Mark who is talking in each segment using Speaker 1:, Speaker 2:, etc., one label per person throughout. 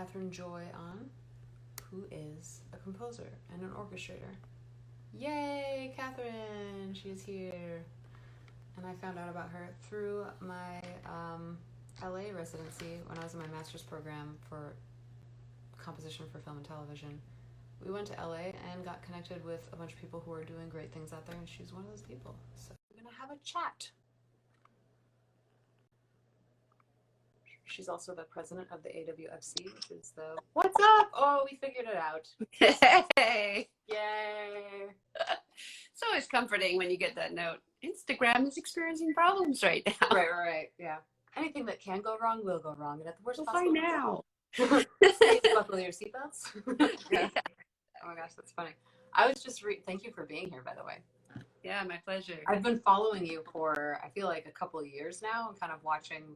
Speaker 1: Catherine Joy on, who is a composer and an orchestrator. Yay, Catherine! She is here. And I found out about her through my LA residency when I was in my master's program for composition for film and television. We went to LA and got connected with a bunch of people who are doing great things out there, and she's one of those people. So we're going to have a chat. She's also the president of the AWFC, which is the what's up? Oh, we figured it out.
Speaker 2: Hey.
Speaker 1: Yay.
Speaker 2: It's always comforting when you get that note. Instagram is experiencing problems right now.
Speaker 1: Right. Yeah. Anything that can go wrong will go wrong. And at the worst
Speaker 2: possible time now.
Speaker 1: Buckle your seatbelts. Yeah. Oh my gosh, that's funny. I was just thank you for being here, by the way.
Speaker 2: Yeah, my pleasure.
Speaker 1: I've been following you for, I feel like, a couple of years now, and kind of watching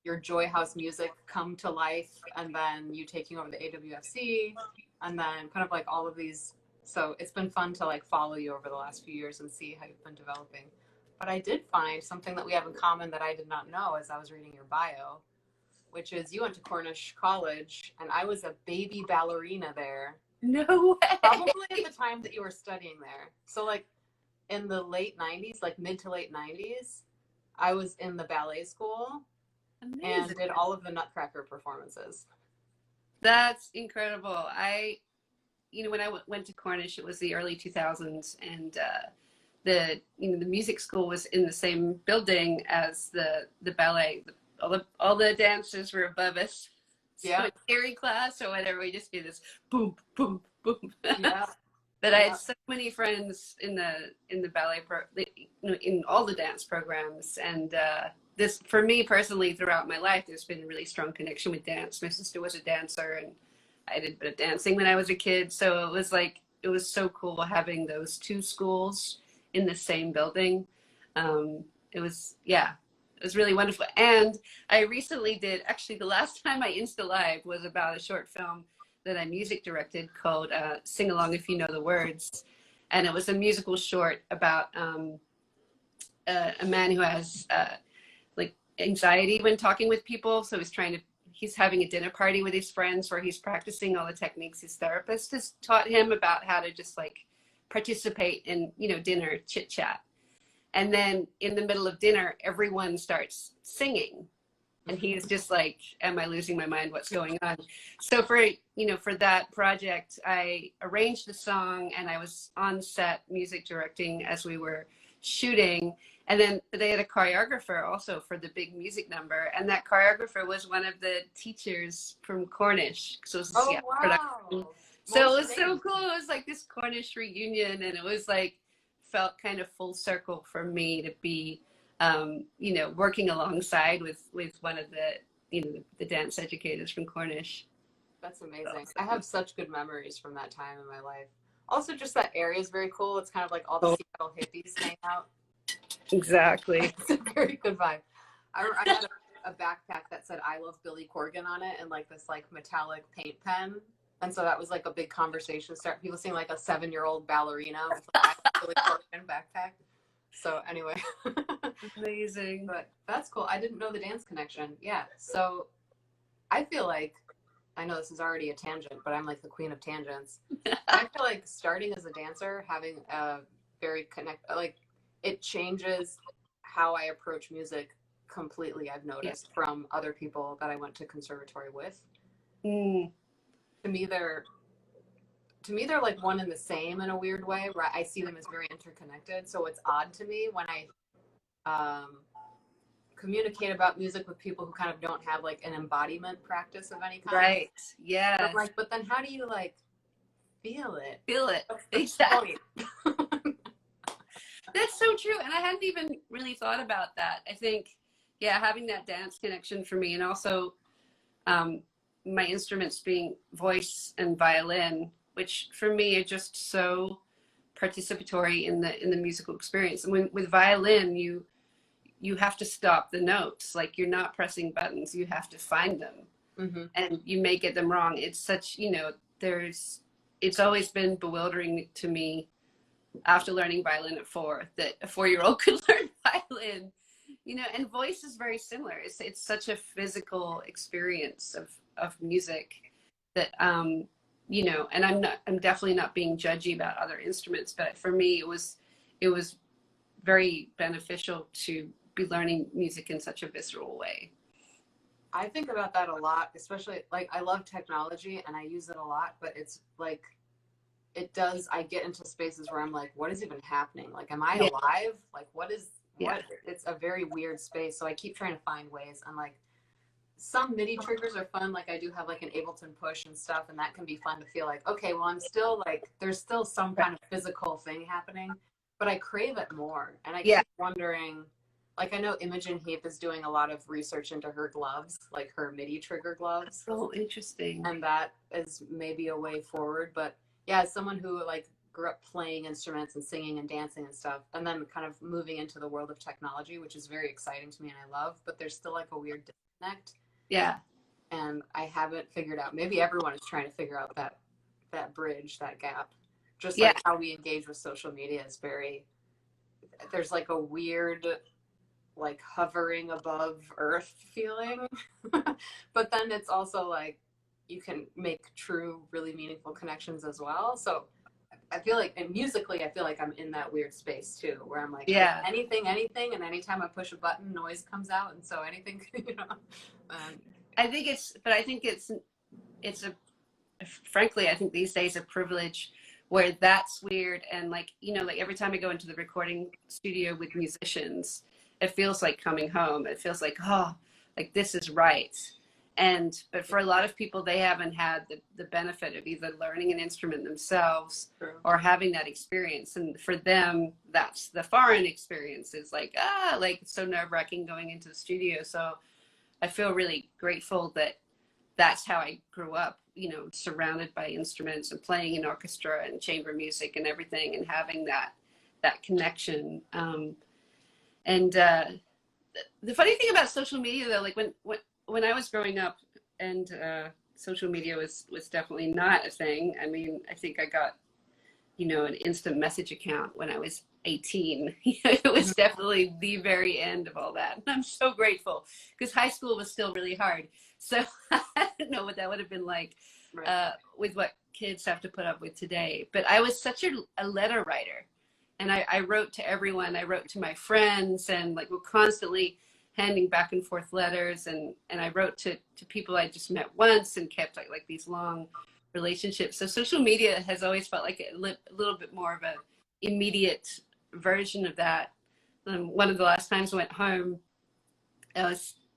Speaker 1: your Joy House music come to life, and then you taking over the AWFC, and then kind of like all of these. So it's been fun to like follow you over the last few years and see how you've been developing. But I did find something that we have in common that I did not know as I was reading your bio, which is you went to Cornish College, and I was a baby ballerina there.
Speaker 2: No way.
Speaker 1: Probably at the time that you were studying there. So like in the late 90s, like mid to late 90s, I was in the ballet school. Amazing. And did all of the Nutcracker performances.
Speaker 2: That's incredible. When I went to Cornish, it was the early 2000s, and the music school was in the same building as the ballet. All the dancers were above us. So
Speaker 1: yeah.
Speaker 2: In theory class or whatever, we just do this boom, boom, boom.
Speaker 1: Yeah.
Speaker 2: But I had so many friends in the ballet in all the dance programs, and this, for me personally, throughout my life, there's been a really strong connection with dance. My sister was a dancer, and I did a bit of dancing when I was a kid. So it was so cool having those two schools in the same building. It was really wonderful. And I recently actually the last time I Insta Live was about a short film that I music directed called Sing Along If You Know the Words. And it was a musical short about a man who has anxiety when talking with people. So he's having a dinner party with his friends where he's practicing all the techniques his therapist has taught him about how to just like participate in, dinner chit chat. And then in the middle of dinner, everyone starts singing. And he's just like, am I losing my mind? What's going on? So for that project, I arranged the song, and I was on set music directing as we were shooting. And then they had a choreographer also for the big music number. And that choreographer was one of the teachers from Cornish. So it was, production. So it was so cool. It was like this Cornish reunion, and it was like, felt kind of full circle for me to be, working alongside with one of the dance educators from Cornish.
Speaker 1: That's amazing. I have such good memories from that time in my life. Also, just that area is very cool. It's kind of like all the Seattle hippies hang out.
Speaker 2: Exactly.
Speaker 1: It's a very good vibe. I had a backpack that said "I love Billy Corgan" on it, and like this like metallic paint pen. And so that was like a big conversation start. People seeing like a 7-year-old ballerina with like a Billy Corgan backpack. So anyway.
Speaker 2: Amazing.
Speaker 1: But that's cool. I didn't know the dance connection. Yeah. So I feel like, I know this is already a tangent, but I'm like the queen of tangents. I feel like starting as a dancer, having a very it changes how I approach music completely. I've noticed from other people that I went to conservatory with. To me, they're like one and the same in a weird way, where I see them as very interconnected. So it's odd to me when I communicate about music with people who kind of don't have like an embodiment practice of any kind.
Speaker 2: Right. Yeah.
Speaker 1: I'm like, but then how do you like feel it?
Speaker 2: Feel it. Exactly. That's so true. And I hadn't even really thought about that. I think, having that dance connection for me, and also my instruments being voice and violin, which for me are just so participatory in the musical experience. And with violin, you have to stop the notes. Like, you're not pressing buttons, you have to find them. Mm-hmm. And you may get them wrong. It's such, it's always been bewildering to me after learning violin at 4 that a 4-year-old could learn violin, and voice is very similar. It's such a physical experience of music that, you know, and I'm definitely not being judgy about other instruments, but for me, it was very beneficial to be learning music in such a visceral way.
Speaker 1: I think about that a lot, especially like I love technology and I use it a lot, but it's like I get into spaces where I'm like, what is even happening? Like, am I alive? Like, what? It's a very weird space. So I keep trying to find ways. And like, some MIDI triggers are fun. Like, I do have like an Ableton push and stuff, and that can be fun to feel like, okay, well, I'm still like, there's still some kind of physical thing happening, but I crave it more. And I keep wondering, like, I know Imogen Heap is doing a lot of research into her gloves, like her MIDI trigger gloves.
Speaker 2: Oh, interesting.
Speaker 1: And that is maybe a way forward. But yeah, as someone who like grew up playing instruments and singing and dancing and stuff, and then kind of moving into the world of technology, which is very exciting to me and I love, but there's still like a weird disconnect.
Speaker 2: Yeah.
Speaker 1: And I haven't figured out, maybe everyone is trying to figure out that bridge, that gap. Just like how we engage with social media is there's like a weird, like hovering above earth feeling. But then it's also like you can make true, really meaningful connections as well. So I feel like, and musically, I feel like I'm in that weird space too, where I'm like, anything, and anytime I push a button, noise comes out, and so anything, you know.
Speaker 2: I think it's frankly, I think these days a privilege where that's weird, and like, you know, like every time I go into the recording studio with musicians, it feels like coming home. It feels like, oh, like this is right. But for a lot of people, they haven't had the benefit of either learning an instrument themselves or having that experience. And for them, that's the foreign experience. Is like, like it's so nerve-wracking going into the studio. So I feel really grateful that that's how I grew up, you know, surrounded by instruments and playing in orchestra and chamber music and everything, and having that connection. The funny thing about social media, though, like when I was growing up, and social media was definitely not a thing. I mean, I think I got, you know, an instant message account when I was 18. It was definitely the very end of all that. And I'm so grateful, because high school was still really hard. So I don't know what that would have been like with what kids have to put up with today. But I was such a letter writer. And I wrote to everyone. I wrote to my friends, and like we're constantly handing back and forth letters. And I wrote to people I just met once and kept like these long relationships. So social media has always felt like a little bit more of an immediate version of that. One of the last times I went home,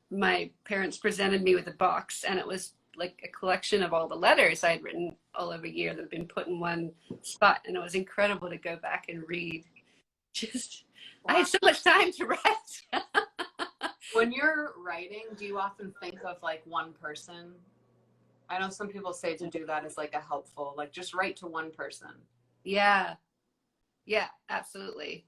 Speaker 2: my parents presented me with a box, and it was like a collection of all the letters I had written all over a year that had been put in one spot. And it was incredible to go back and read. I had so much time to write.
Speaker 1: When you're writing, do you often think of like one person? I know some people say to do that is like a helpful, like just write to one person.
Speaker 2: Yeah, absolutely.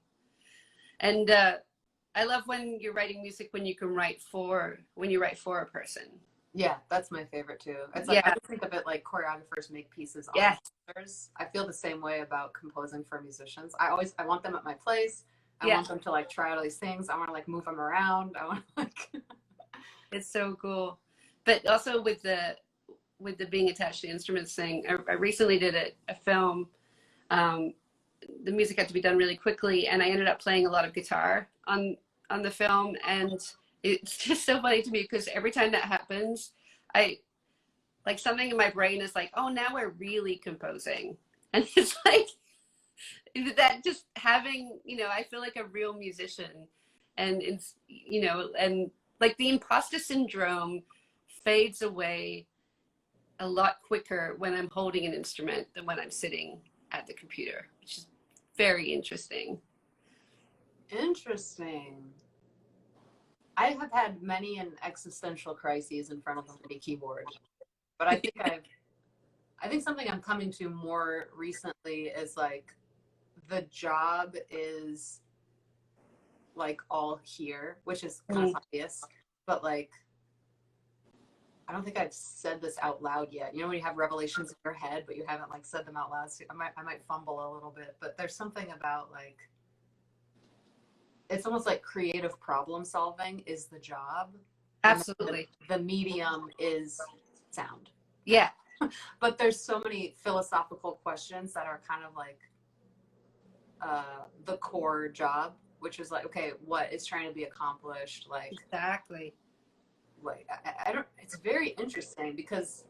Speaker 2: And I love when you're writing music when you write for a person.
Speaker 1: Yeah, that's my favorite too. It's like, I just think of it like choreographers make pieces on dancers. I feel the same way about composing for musicians. I want them at my place. I want them to like try all these things. I want to like move them around. I want to like.
Speaker 2: It's so cool. But also with the being attached to instruments thing, I recently did a film. The music had to be done really quickly, and I ended up playing a lot of guitar on the film, and it's just so funny to me because every time that happens, I like something in my brain is like, oh, now we're really composing. And it's like that, just having, you know, I feel like a real musician, and it's, you know, and like the imposter syndrome fades away a lot quicker when I'm holding an instrument than when I'm sitting at the computer, which is very interesting.
Speaker 1: Interesting. I have had many an existential crises in front of a MIDI keyboard, but I think something I'm coming to more recently is like the job is like all here, which is kind of obvious, but like I don't think I've said this out loud yet. You know when you have revelations in your head, but you haven't like said them out loud. So I might fumble a little bit, but there's something about like it's almost like creative problem solving is the job.
Speaker 2: Absolutely.
Speaker 1: The medium is sound.
Speaker 2: Yeah.
Speaker 1: But there's so many philosophical questions that are kind of like the core job, which is like, okay, what is trying to be accomplished? Like,
Speaker 2: Exactly.
Speaker 1: like I don't. It's very interesting because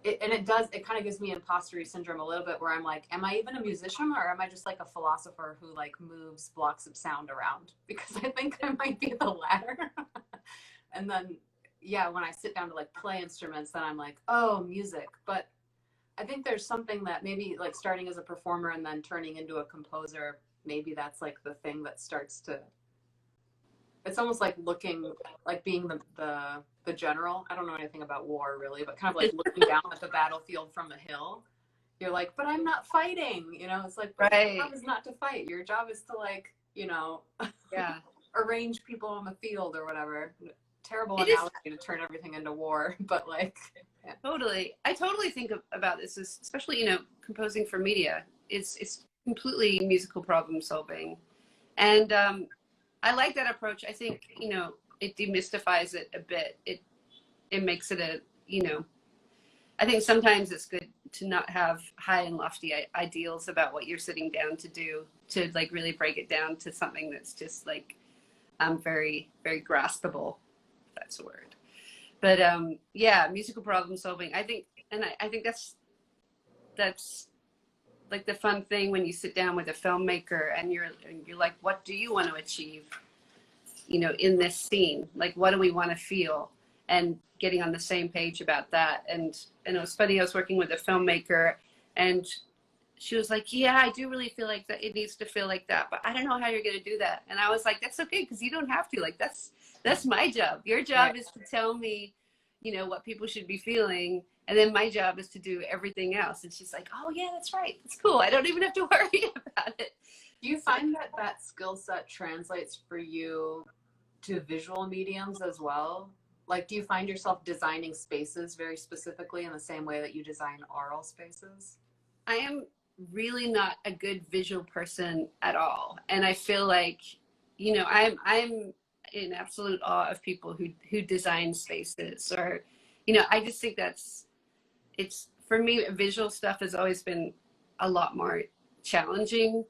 Speaker 1: it kind of gives me imposter syndrome a little bit, where I'm like, am I even a musician, or am I just like a philosopher who like moves blocks of sound around? Because I think I might be the latter. And then, yeah, when I sit down to like play instruments, then I'm like, oh, music. But I think there's something that maybe like starting as a performer and then turning into a composer, maybe that's like the thing that starts to, it's almost like looking, like being the general. I don't know anything about war really, but kind of like looking down at the battlefield from a hill. You're like, but I'm not fighting, you know? It's like, but
Speaker 2: Right.
Speaker 1: your job is not to fight. Your job is to like, you know,
Speaker 2: Yeah.
Speaker 1: arrange people on the field or whatever. Terrible
Speaker 2: It is
Speaker 1: analogy to turn everything into war, but like, yeah.
Speaker 2: totally. I totally think about this, especially, you know, composing for media. It's completely musical problem solving. And I like that approach. I think, you know, it demystifies it a bit. It makes it a, you know, I think sometimes it's good to not have high and lofty ideals about what you're sitting down to do, to like really break it down to something that's just like very, very graspable, if that's a word. But yeah, musical problem solving. I think, and I think that's like the fun thing when you sit down with a filmmaker and you're like, what do you want to achieve, you know, in this scene? Like, what do we want to feel? And getting on the same page about that. And it was funny, I was working with a filmmaker and she was like, yeah, I do really feel like that it needs to feel like that, but I don't know how you're going to do that. And I was like, that's okay, because you don't have to. Like, that's my job. Your job
Speaker 1: Right.
Speaker 2: is to tell me, you know, what people should be feeling. And then my job is to do everything else. And she's like, oh yeah, that's right. It's cool. I don't even have to worry about it.
Speaker 1: Do you find that that skill set translates for you to visual mediums as well? Like, do you find yourself designing spaces very specifically in the same way that you design oral spaces?
Speaker 2: I am really not a good visual person at all. And I feel like, you know, I'm in absolute awe of people who design spaces, or, you know, I just think it's for me, visual stuff has always been a lot more challenging.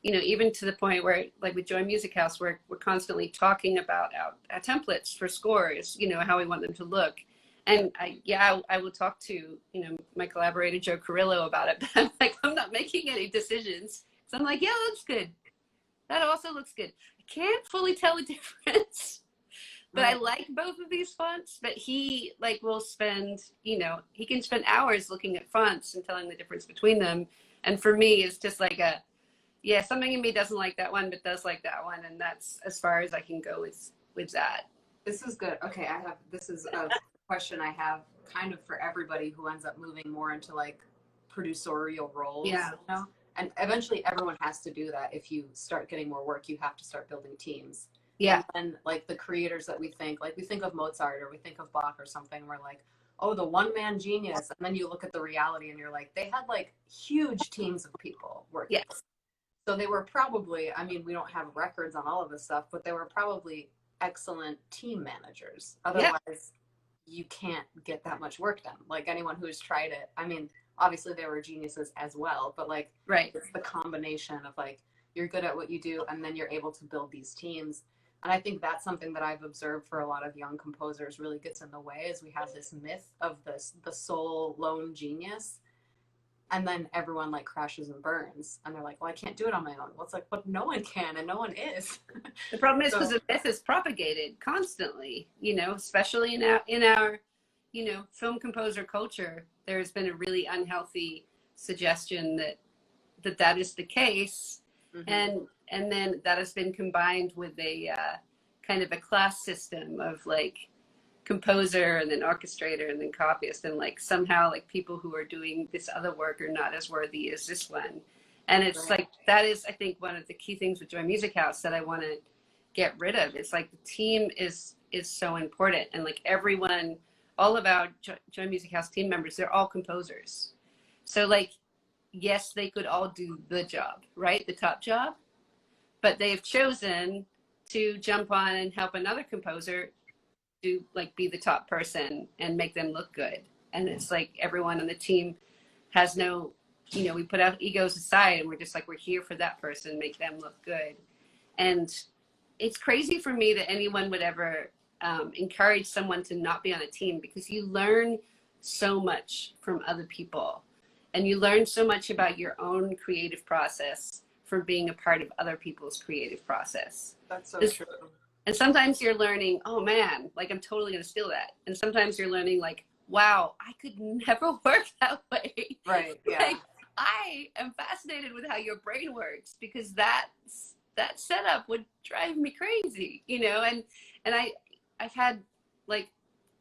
Speaker 2: You know, even to the point where, like with Joy Music House, we're constantly talking about our templates for scores, you know, how we want them to look. And I will talk to, you know, my collaborator, Joe Carrillo, about it, but I'm like, I'm not making any decisions. So I'm like, yeah, that looks good. That also looks good. I can't fully tell the difference, but I like both of these fonts. But he like will spend, you know, he can spend hours looking at fonts and telling the difference between them. And for me, it's just like yeah, something in me doesn't like that one, but does like that one. And that's as far as I can go with that.
Speaker 1: This is good. Okay, this is a question I have kind of for everybody who ends up moving more into like producerial roles.
Speaker 2: Yeah.
Speaker 1: You know? And eventually everyone has to do that. If you start getting more work, you have to start building teams.
Speaker 2: Yeah.
Speaker 1: And like the creators that we think of Mozart or we think of Bach or something, we're like, oh, the one-man genius. And then you look at the reality and you're like, they had like huge teams of people working.
Speaker 2: Yes.
Speaker 1: So they were probably, I mean, we don't have records on all of this stuff, but they were probably excellent team managers. Otherwise, you can't get that much work done. Like anyone who's tried it, I mean, obviously they were geniuses as well, but like,
Speaker 2: right.
Speaker 1: It's the combination of like, you're good at what you do and then you're able to build these teams. And I think that's something that I've observed for a lot of young composers really gets in the way, is we have this myth of the sole lone genius. And then everyone like crashes and burns and they're like, well, I can't do it on my own. Well, it's like, but no one can and no one is.
Speaker 2: The problem is because the myth is propagated constantly, you know, especially in our, you know, film composer culture. There's been a really unhealthy suggestion that is the case. Mm-hmm. And then that has been combined with a kind of a class system of like composer and then orchestrator and then copyist, and like somehow like people who are doing this other work are not as worthy as this one. And it's like, that is, I think, one of the key things with Joy Music House that I want to get rid of. It's like the team is so important, and like everyone, all of our Joy Music House team members, they're all composers. So like, yes, they could all do the job, right? The top job, but they've chosen to jump on and help another composer to like be the top person and make them look good. And it's like everyone on the team has no, you know, we put out egos aside and we're just like, we're here for that person, make them look good. And it's crazy for me that anyone would ever encourage someone to not be on a team, because you learn so much from other people and you learn so much about your own creative process from being a part of other people's creative process.
Speaker 1: That's so true.
Speaker 2: And sometimes you're learning, oh man, like I'm totally going to steal that. And sometimes you're learning like, wow, I could never work that way.
Speaker 1: Right. Yeah.
Speaker 2: Like, I am fascinated with how your brain works, because that setup would drive me crazy, you know? And I've had like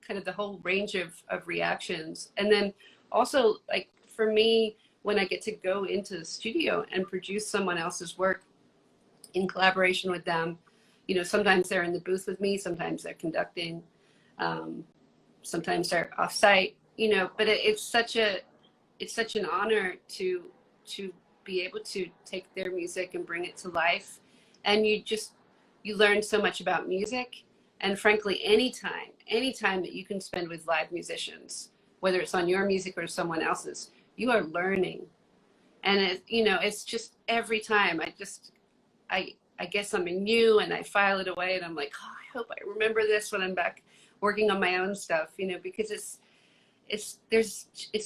Speaker 2: kind of the whole range of reactions. And then also like for me, when I get to go into the studio and produce someone else's work in collaboration with them, you know, sometimes they're in the booth with me, sometimes they're conducting, sometimes they're off site, you know, but it's such an honor to be able to take their music and bring it to life. And you learn so much about music. And frankly, anytime that you can spend with live musicians, whether it's on your music or someone else's, you are learning. And it, you know, it's just every time I get something new and I file it away and I'm like, oh, I hope I remember this when I'm back working on my own stuff, you know, because it's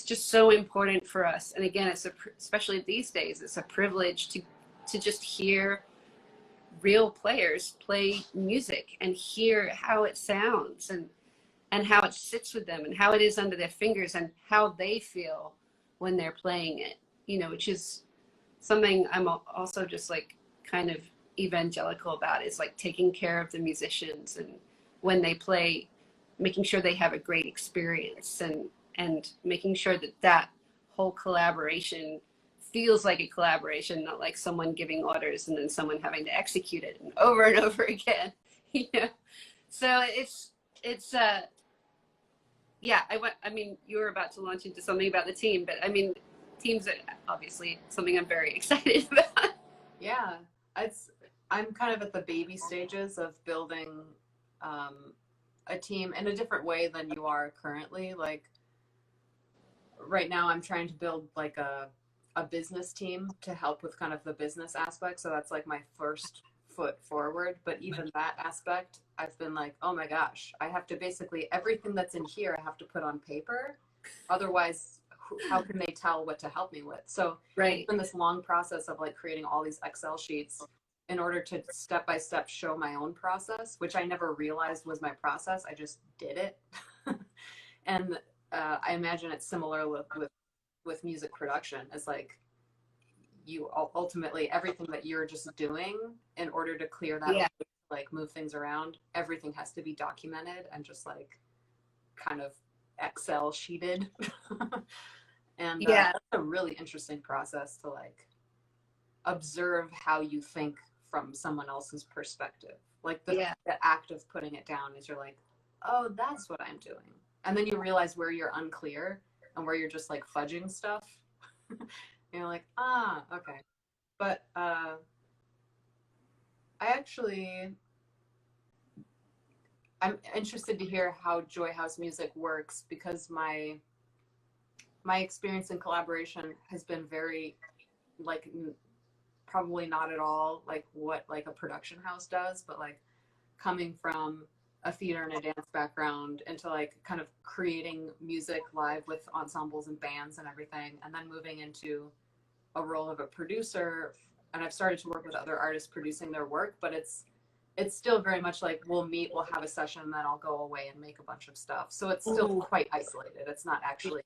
Speaker 2: just so important for us. And again, especially these days, it's a privilege to just hear real players play music and hear how it sounds and how it sits with them and how it is under their fingers and how they feel when they're playing it, you know, which is something I'm also just like kind of evangelical about, is like taking care of the musicians and when they play, making sure they have a great experience and making sure that whole collaboration feels like a collaboration, not like someone giving orders and then someone having to execute it and over again, you know? So it's yeah, I mean, you were about to launch into something about the team, but I mean, teams are obviously something I'm very excited about.
Speaker 1: Yeah, I'm kind of at the baby stages of building a team in a different way than you are currently. Like right now I'm trying to build like a business team to help with kind of the business aspect. So that's like my first foot forward. But even that aspect, I've been like, oh my gosh, I have to basically, everything that's in here, I have to put on paper. Otherwise, how can they tell what to help me with? So
Speaker 2: Right.
Speaker 1: It's been this long process of like creating all these Excel sheets in order to step by step show my own process, which I never realized was my process. I just did it. And I imagine it's similar with music production. It's like you ultimately, everything that you're just doing in order to clear that,
Speaker 2: Yeah.
Speaker 1: like move things around, everything has to be documented and just like kind of Excel sheeted. And
Speaker 2: Yeah.
Speaker 1: that's a really interesting process to like observe how you think from someone else's perspective. Like the act of putting it down is you're like, oh, that's what I'm doing. And then you realize where you're unclear and where you're just like fudging stuff. You're like, ah, okay. But I'm interested to hear how Joy House Music works, because my experience in collaboration has been very like probably not at all like what like a production house does, but like coming from a theater and a dance background into like kind of creating music live with ensembles and bands and everything, and then moving into a role of a producer. And I've started to work with other artists producing their work, but it's still very much like we'll meet, we'll have a session, and then I'll go away and make a bunch of stuff. So it's still quite isolated. It's not actually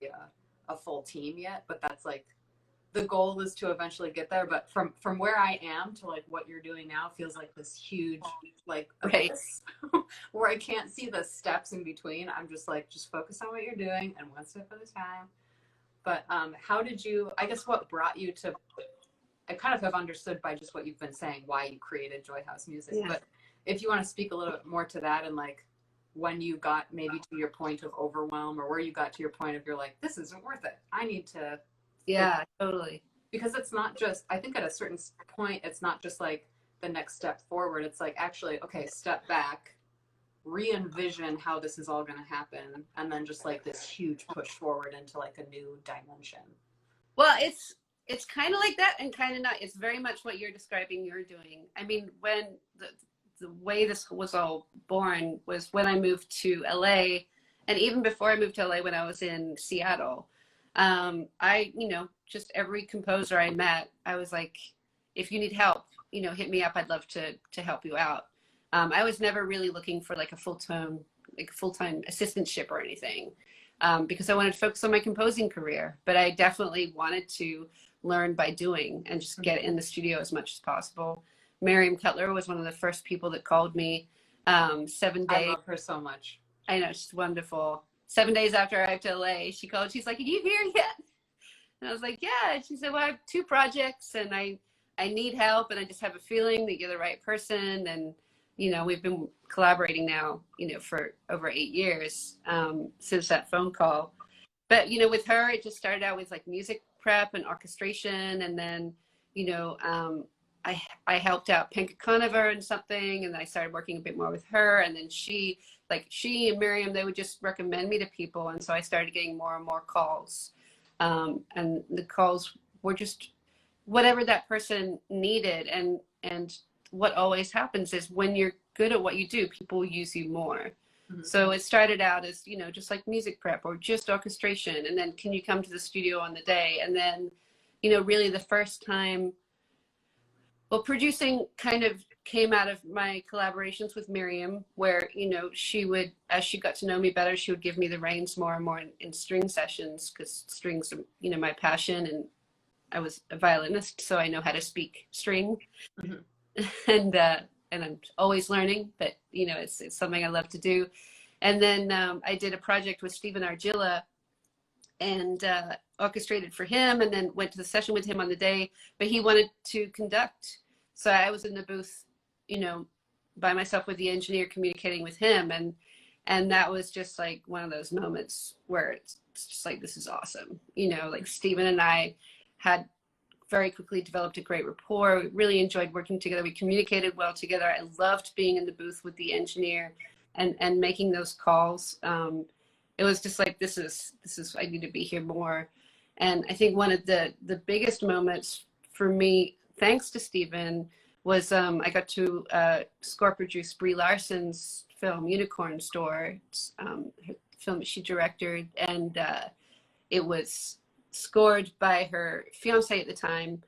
Speaker 1: a full team yet, but that's like the goal is to eventually get there. But from where I am to like what you're doing now feels like this huge like abyss where I can't see the steps in between. I'm just like, just focus on what you're doing and one step at a time. But how did you, I guess what brought you to, I kind of have understood by just what you've been saying why you created Joy House Music, but if you want to speak a little bit more to that, and like when you got maybe to your point of overwhelm, or where you got to your point of you're like, this isn't worth it, I need to.
Speaker 2: Yeah, totally.
Speaker 1: Because it's not just, I think at a certain point, it's not just like the next step forward. It's like, actually, okay, step back, re-envision how this is all going to happen, and then just like this huge push forward into like a new dimension.
Speaker 2: Well, it's kind of like that and kind of not. It's very much what you're describing you're doing. I mean, when the way this was all born was when I moved to LA, and even before I moved to LA, when I was in Seattle, I, you know, just every composer I met, I was like, if you need help, you know, hit me up. I'd love to help you out. I was never really looking for like a full-time assistantship or anything, because I wanted to focus on my composing career. But I definitely wanted to learn by doing and just get in the studio as much as possible. Miriam Cutler was one of the first people that called me. 7 days.
Speaker 1: I love her so much.
Speaker 2: I know, she's wonderful. 7 days after I arrived to LA, she called. She's like, "Are you here yet?" And I was like, "Yeah." And she said, "Well, I have 2 projects, and I need help, and I just have a feeling that you're the right person." And you know, we've been collaborating now, you know, for over 8 years since that phone call. But you know, with her, it just started out with like music prep and orchestration, and then you know, I helped out Penka Conover and something, and I started working a bit more with her. And then she and Miriam, they would just recommend me to people, and so I started getting more and more calls, and the calls were just whatever that person needed. And what always happens is when you're good at what you do, people use you more. Mm-hmm. So it started out as, you know, just like music prep or just orchestration, and then can you come to the studio on the day? And then, you know, really the first time, well, producing kind of came out of my collaborations with Miriam, where, you know, she would, as she got to know me better, she would give me the reins more and more in string sessions, because strings are, you know, my passion, and I was a violinist, so I know how to speak string. Mm-hmm. And I'm always learning, but, you know, it's something I love to do. And then I did a project with Stephen Argilla and orchestrated for him, and then went to the session with him on the day, but he wanted to conduct. So I was in the booth, you know, by myself with the engineer communicating with him. And that was just like one of those moments where it's just like, this is awesome. You know, like Stephen and I had very quickly developed a great rapport. We really enjoyed working together. We communicated well together. I loved being in the booth with the engineer and making those calls. It was just like, this is, I need to be here more. And I think one of the biggest moments for me, thanks to Stephen, was I got to score produce Brie Larson's film Unicorn Store. It's her film that she directed, and it was scored by her fiance at the time,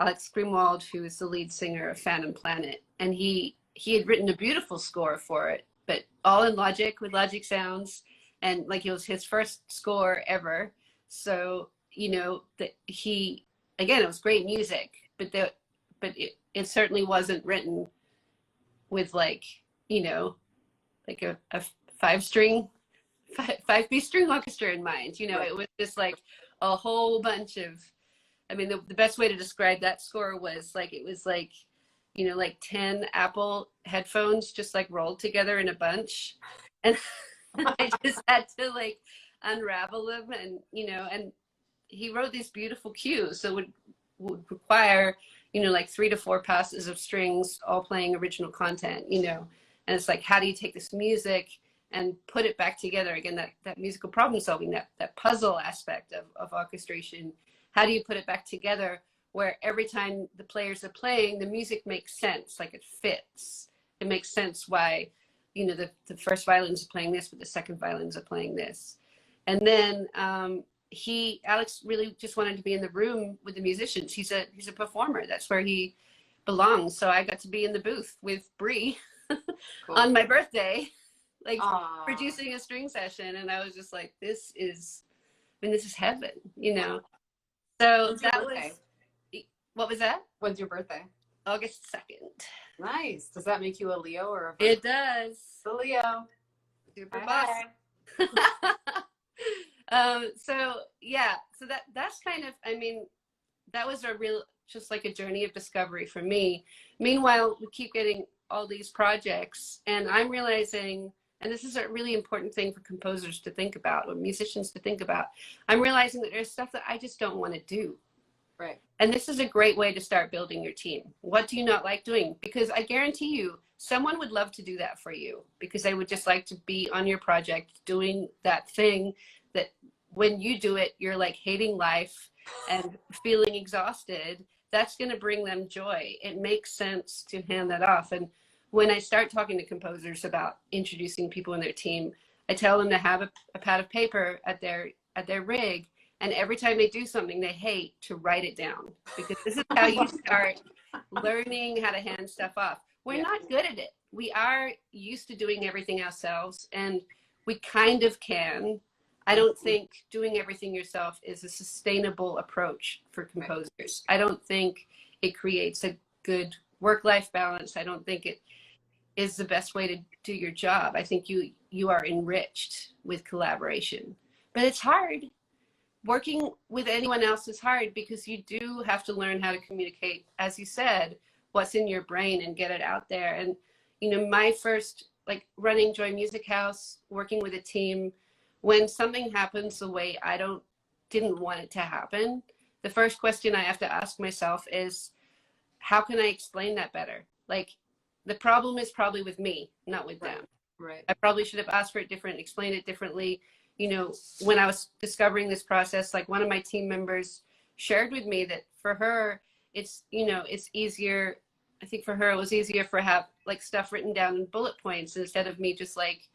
Speaker 2: Alex Greenwald, who is the lead singer of Phantom Planet. And he had written a beautiful score for it, but all in Logic, with Logic Sounds, and like it was his first score ever. So, you know, that he, again, it was great music, but it certainly wasn't written with like, you know, like a 5-piece string orchestra in mind. You know, it was just like a whole bunch of, I mean, the best way to describe that score was like, it was like, you know, like 10 Apple headphones just like rolled together in a bunch. And I just had to like unravel them, and, you know, and he wrote these beautiful cues. So it would require, you know, like 3 to 4 passes of strings all playing original content, you know. And it's like, how do you take this music and put it back together? Again, that musical problem solving, that puzzle aspect of orchestration. How do you put it back together where every time the players are playing, the music makes sense, like it fits. It makes sense why, you know, the first violins are playing this, but the second violins are playing this. And then Alex really just wanted to be in the room with the musicians. He's a performer. That's where he belongs. So I got to be in the booth with Brie cool. on my birthday, like Aww. Producing a string session. And I was just like, this is heaven, you know? So that was, what was that?
Speaker 1: When's your birthday?
Speaker 2: August 2nd.
Speaker 1: Nice. Does that make you a Leo or a
Speaker 2: Virgo? It does.
Speaker 1: A Leo.
Speaker 2: Super boss. So yeah, so that's kind of, I mean, that was a real, just like a journey of discovery for me. Meanwhile, we keep getting all these projects, and I'm realizing, and this is a really important thing for composers to think about, or musicians to think about, I'm realizing that there's stuff that I just don't want to do.
Speaker 1: Right.
Speaker 2: And this is a great way to start building your team. What do you not like doing? Because I guarantee you, someone would love to do that for you, because they would just like to be on your project doing that thing that when you do it, you're like hating life and feeling exhausted. That's going to bring them joy. It makes sense to hand that off. And when I start talking to composers about introducing people in their team, I tell them to have a pad of paper at their rig, and every time they do something they hate, to write it down, because this is how you start learning how to hand stuff off. We're not good at it. We are used to doing everything ourselves, and we kind of can. I don't think doing everything yourself is a sustainable approach for composers. I don't think it creates a good work-life balance. I don't think it is the best way to do your job. I think you are enriched with collaboration, but it's hard. Working with anyone else is hard, because you do have to learn how to communicate, as you said, what's in your brain and get it out there. And, you know, my first, like, running Joy Music House, working with a team, when something happens the way didn't want it to happen, the first question I have to ask myself is, how can I explain that better? Like, the problem is probably with me, not with them.
Speaker 1: Right.
Speaker 2: I probably should have asked for it different, explained it differently. You know, when I was discovering this process, like, one of my team members shared with me that for her, it's, you know, it's easier. I think for her, it was easier for have like stuff written down in bullet points instead of me just like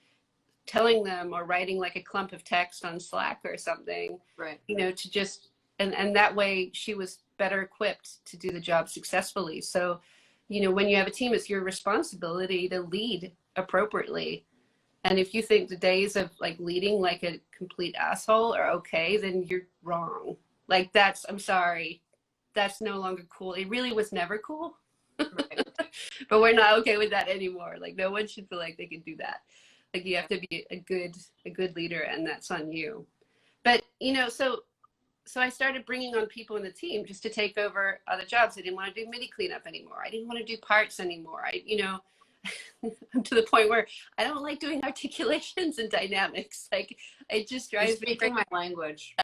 Speaker 2: telling them or writing like a clump of text on Slack or something.
Speaker 1: Right.
Speaker 2: You know, to just, and that way she was better equipped to do the job successfully. So, you know, when you have a team, it's your responsibility to lead appropriately. And if you think the days of like leading like a complete asshole are okay, then you're wrong. Like, I'm sorry, that's no longer cool. It really was never cool. Right. But we're not okay with that anymore. Like, no one should feel like they can do that. Like, you have to be a good leader, and that's on you. But, you know, so I started bringing on people in the team just to take over other jobs. I didn't want to do MIDI cleanup anymore. I didn't want to do parts anymore. I'm to the point where I don't like doing articulations and dynamics. Like, it just drives me
Speaker 1: speaking my language.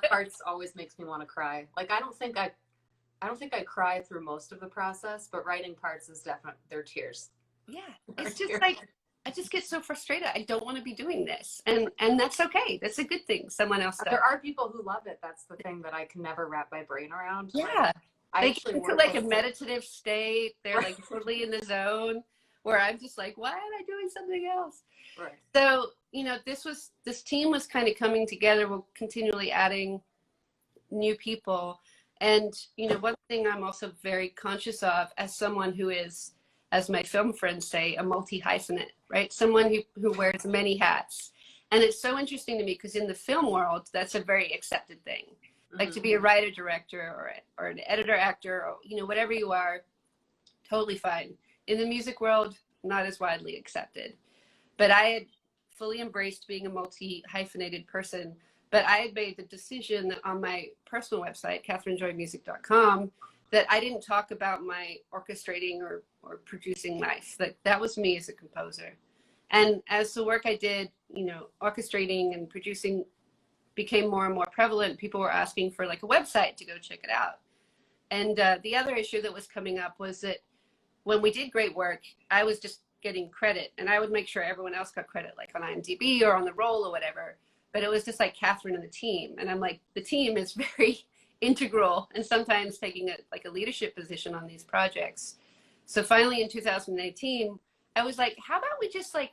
Speaker 1: Parts always makes me want to cry. Like, I don't think I cry through most of the process, but writing parts is definitely, they're tears.
Speaker 2: Yeah, it's just like, I just get so frustrated. I don't want to be doing this, and that's okay. That's a good thing. Someone else does.
Speaker 1: There are people who love it. That's the thing that I can never wrap my brain around.
Speaker 2: Yeah,
Speaker 1: I
Speaker 2: they get into like a meditative state. They're like totally in the zone. Where I'm just like, why am I doing something else?
Speaker 1: Right.
Speaker 2: So, you know, this team was kind of coming together. We're continually adding new people. And, you know, one thing I'm also very conscious of as someone who is, as my film friends say, a multi-hyphenate, right? Someone who wears many hats. And it's so interesting to me because in the film world, that's a very accepted thing. Like, to be a writer, director, or an editor, actor, or, you know, whatever you are, totally fine. In the music world, not as widely accepted. But I had fully embraced being a multi-hyphenated person. But I had made the decision on my personal website, catherinejoymusic.com, that I didn't talk about my orchestrating or producing life. That was me as a composer. And as the work I did, you know, orchestrating and producing became more and more prevalent, people were asking for like a website to go check it out. And the other issue that was coming up was that when we did great work, I was just getting credit, and I would make sure everyone else got credit, like on IMDb or on the roll or whatever. But it was just like Catherine and the team. And I'm like, the team is very integral and sometimes taking a leadership position on these projects. So finally in 2018, I was like, how about we just like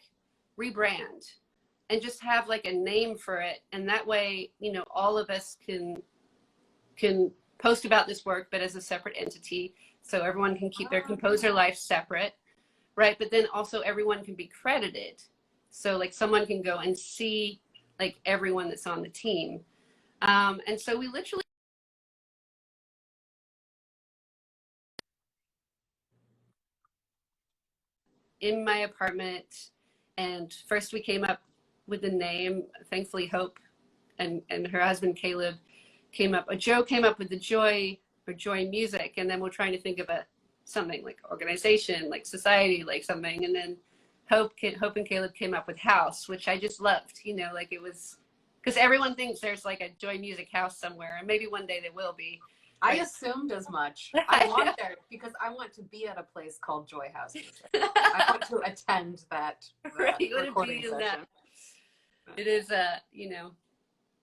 Speaker 2: rebrand and just have like a name for it. And that way, you know, all of us can post about this work, but as a separate entity. So everyone can keep their composer life separate, right? But then also everyone can be credited. So like someone can go and see like everyone that's on the team. And so we literally in my apartment, and first we came up with the name. Thankfully Hope and her husband Caleb Joe came up with the Joy or Joy Music, and then we're trying to think of something like organization, like society, like something, and then Hope and Caleb came up with House, which I just loved, you know, like it was, because everyone thinks there's like a Joy Music House somewhere, and maybe one day there will be,
Speaker 1: I assumed as much. I want there because I want to be at a place called Joy House Music. I want to attend that
Speaker 2: Right, you want to
Speaker 1: recording
Speaker 2: be in
Speaker 1: session.
Speaker 2: that. It is, you know,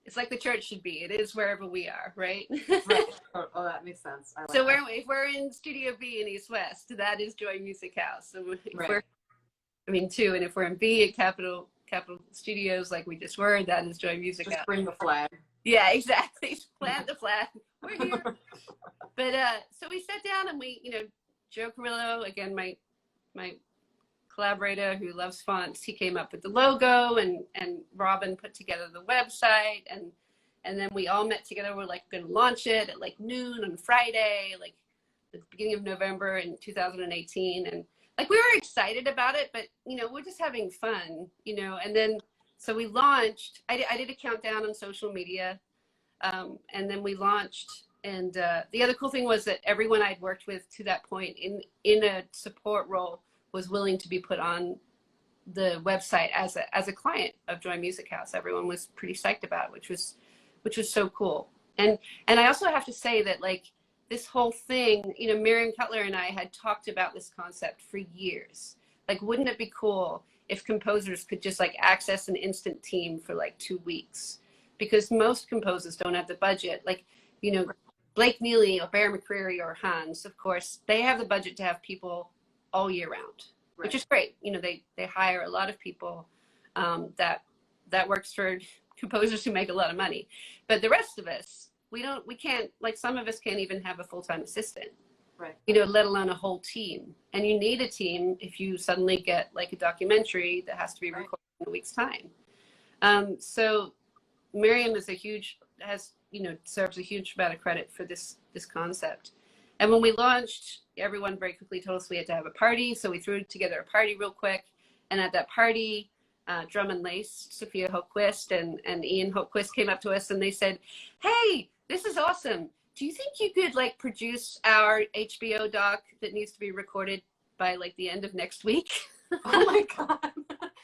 Speaker 2: it's like the church should be. It is wherever we are, right?
Speaker 1: Right. Oh, that makes sense. I like
Speaker 2: So
Speaker 1: that.
Speaker 2: if we're in Studio B in East West, that is Joy Music House. So if
Speaker 1: Right.
Speaker 2: we're, I mean, two, and if we're in B at Capitol Studios, like we just were, that is Joy Music
Speaker 1: Just
Speaker 2: House.
Speaker 1: bring the flag.
Speaker 2: Yeah, exactly. Plant the flag. We're here. But so we sat down and we, you know, Joe Carrillo, again, my collaborator who loves fonts, he came up with the logo, and Robin put together the website, and then we all met together. We're like going to launch it at like noon on Friday, like the beginning of November in 2018, and like we were excited about it, but you know, we're just having fun, you know. And then so we launched. I did a countdown on social media, and then we launched. And the other cool thing was that everyone I'd worked with to that point in a support role was willing to be put on the website as a client of Joy Music House. Everyone was pretty psyched about it, which was so cool. And I also have to say that like this whole thing, you know, Miriam Cutler and I had talked about this concept for years. Like, wouldn't it be cool if composers could just like access an instant team for like 2 weeks? Because most composers don't have the budget. Like, you know, Blake Neely or Bear McCreary or Hans, of course, they have the budget to have people all year round,
Speaker 1: Right.
Speaker 2: which is great. You know, they hire a lot of people that works for composers who make a lot of money. But the rest of us, we can't, like some of us can't even have a full-time assistant,
Speaker 1: Right.
Speaker 2: you know, let alone a whole team. And you need a team if you suddenly get like a documentary that has to be recorded in a week's time. So Miriam is serves a huge amount of credit for this concept. And when we launched, everyone very quickly told us we had to have a party. So we threw together a party real quick. And at that party, Drum and Lace, Sophia Hochquist and Ian Hochquist came up to us and they said, "Hey, this is awesome. Do you think you could like produce our HBO doc that needs to be recorded by like the end of next week?"
Speaker 1: Oh my God.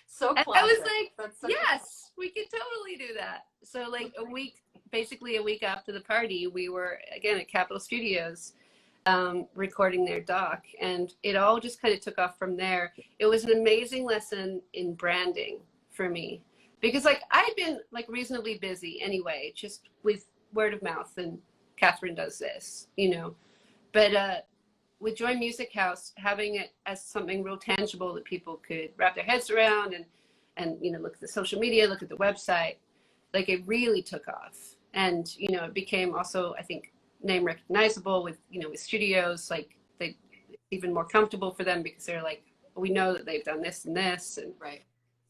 Speaker 1: So classic.
Speaker 2: I was like,
Speaker 1: so
Speaker 2: yes, we could totally do that. So like basically a week after the party, we were again at Capitol Studios recording their doc, and it all just kind of took off from there. It was an amazing lesson in branding for me, because like I'd been like reasonably busy anyway, just with word of mouth, and Catherine does this, you know, but with Joy Music House, having it as something real tangible that people could wrap their heads around and you know, look at the social media, look at the website, like it really took off. And, you know, it became also, I think, name recognizable with, you know, with studios, like they even more comfortable for them because they're like, we know that they've done this and this. And
Speaker 1: right.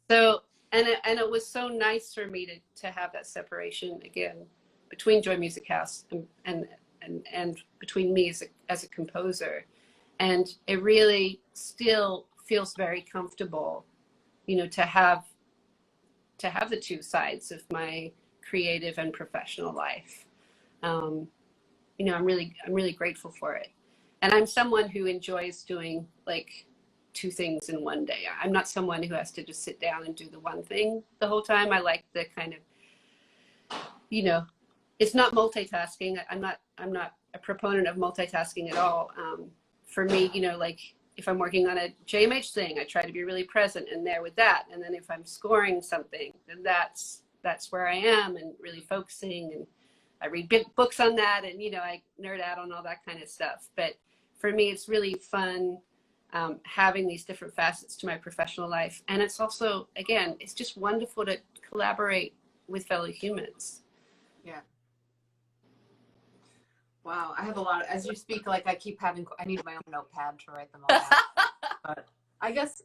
Speaker 2: So, and it was so nice for me to have that separation again between Joy Music House and between me as a composer. And it really still feels very comfortable, you know, to have the two sides of my creative and professional life. You know, I'm really grateful for it. And I'm someone who enjoys doing like two things in one day. I'm not someone who has to just sit down and do the one thing the whole time. I like the kind of, you know, it's not multitasking. I'm not a proponent of multitasking at all. For me, you know, like if I'm working on a JMH thing, I try to be really present and there with that. And then if I'm scoring something, then that's where I am and really focusing. And I read books on that, and you know, I nerd out on all that kind of stuff. But for me, it's really fun having these different facets to my professional life. And it's also, again, it's just wonderful to collaborate with fellow humans.
Speaker 1: Yeah. Wow, I have a lot. As you speak, like I need my own notepad to write them all down. But I guess,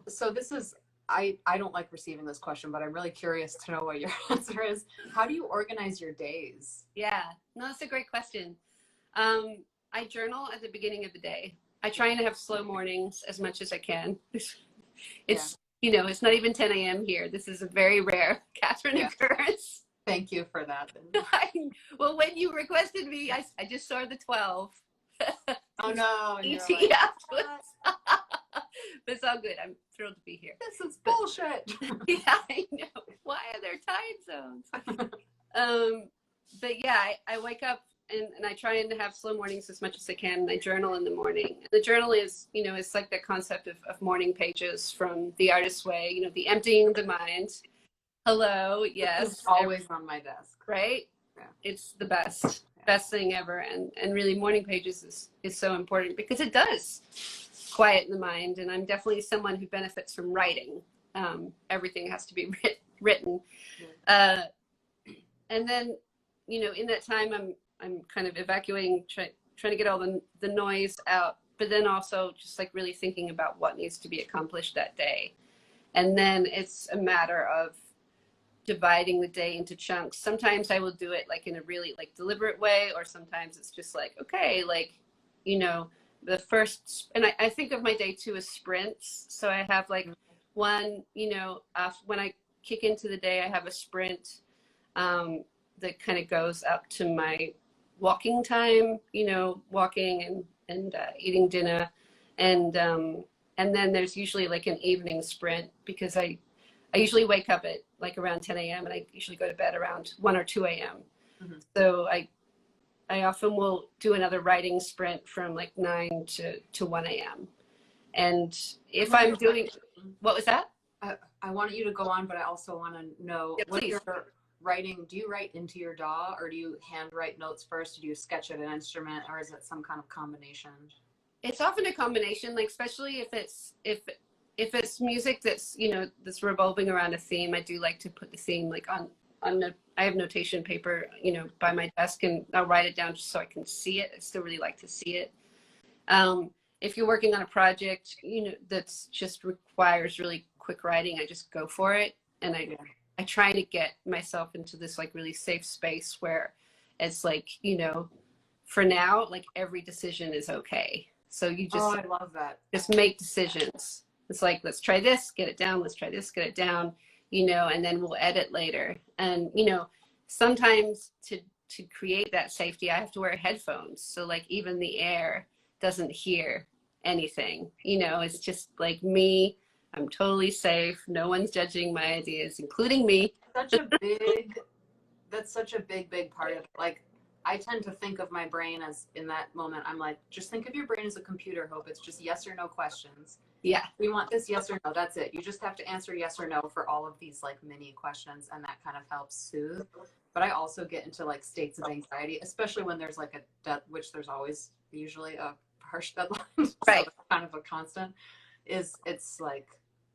Speaker 1: so this is, I don't like receiving this question, but I'm really curious to know what your answer is. How do you organize your days?
Speaker 2: Yeah, no, that's a great question. I journal at the beginning of the day. I try and have slow mornings as much as I can. It's, you know, it's not even 10 a.m. here. This is a very rare Catherine occurrence.
Speaker 1: Thank you for that.
Speaker 2: Well, when you requested me, I just saw the 12.
Speaker 1: Oh no.
Speaker 2: ET
Speaker 1: like,
Speaker 2: afterwards. But it's all good. I'm thrilled to be here.
Speaker 1: This is bullshit.
Speaker 2: Yeah, I know. Why are there time zones? But yeah, I wake up and I try and have slow mornings as much as I can. And I journal in the morning. The journal is, you know, it's like the concept of morning pages from The Artist's Way, you know, the emptying of the mind. Hello, yes.
Speaker 1: It's always on my desk.
Speaker 2: Right?
Speaker 1: Yeah.
Speaker 2: It's the best thing ever. And really morning pages is so important because it does quieten the mind. And I'm definitely someone who benefits from writing. Everything has to be written. And then, you know, in that time, I'm kind of evacuating, trying to get all the noise out, but then also just like really thinking about what needs to be accomplished that day. And then it's a matter of dividing the day into chunks. Sometimes I will do it like in a really like deliberate way, or sometimes it's just like, okay, like, you know, the first, and I think of my day too as sprints. So I have like one, you know, when I kick into the day, I have a sprint that kind of goes up to my walking time, you know, walking and eating dinner. And then there's usually like an evening sprint because I usually wake up at like around 10 a.m. and I usually go to bed around 1 or 2 a.m. Mm-hmm. So I often will do another writing sprint from like 9 to 1 a.m. And if I'm doing, what was that?
Speaker 1: I want you to go on, but I also want to know what you're writing. Do you write into your DAW, or do you handwrite notes first? Do you sketch at an instrument, or is it some kind of combination? It's
Speaker 2: often a combination, like especially if it's music that's, you know, that's revolving around a theme. I do like to put the theme like on I have notation paper, you know, by my desk, and I'll write it down just so I can see it. I still really like to see it. If you're working on a project, you know, that's just requires really quick writing, I just go for it. And I try to get myself into this like really safe space where it's like, you know, for now, like every decision is okay. So you just,
Speaker 1: I love that.
Speaker 2: Just make decisions. It's like, let's try this, get it down. Let's try this, get it down, you know, and then we'll edit later. And, you know, sometimes to create that safety, I have to wear headphones. So like even the air doesn't hear anything, you know, it's just like me. I'm totally safe. No one's judging my ideas, including me.
Speaker 1: That's such a big part of it. Like, I tend to think of my brain as, in that moment, I'm like, just think of your brain as a computer, Hope. It's just yes or no questions.
Speaker 2: Yeah.
Speaker 1: We want this yes or no. That's it. You just have to answer yes or no for all of these like mini questions, and that kind of helps soothe. But I also get into like states of anxiety, especially when there's like a death, which there's always usually a harsh deadline.
Speaker 2: Right.
Speaker 1: So kind of a constant. It's like,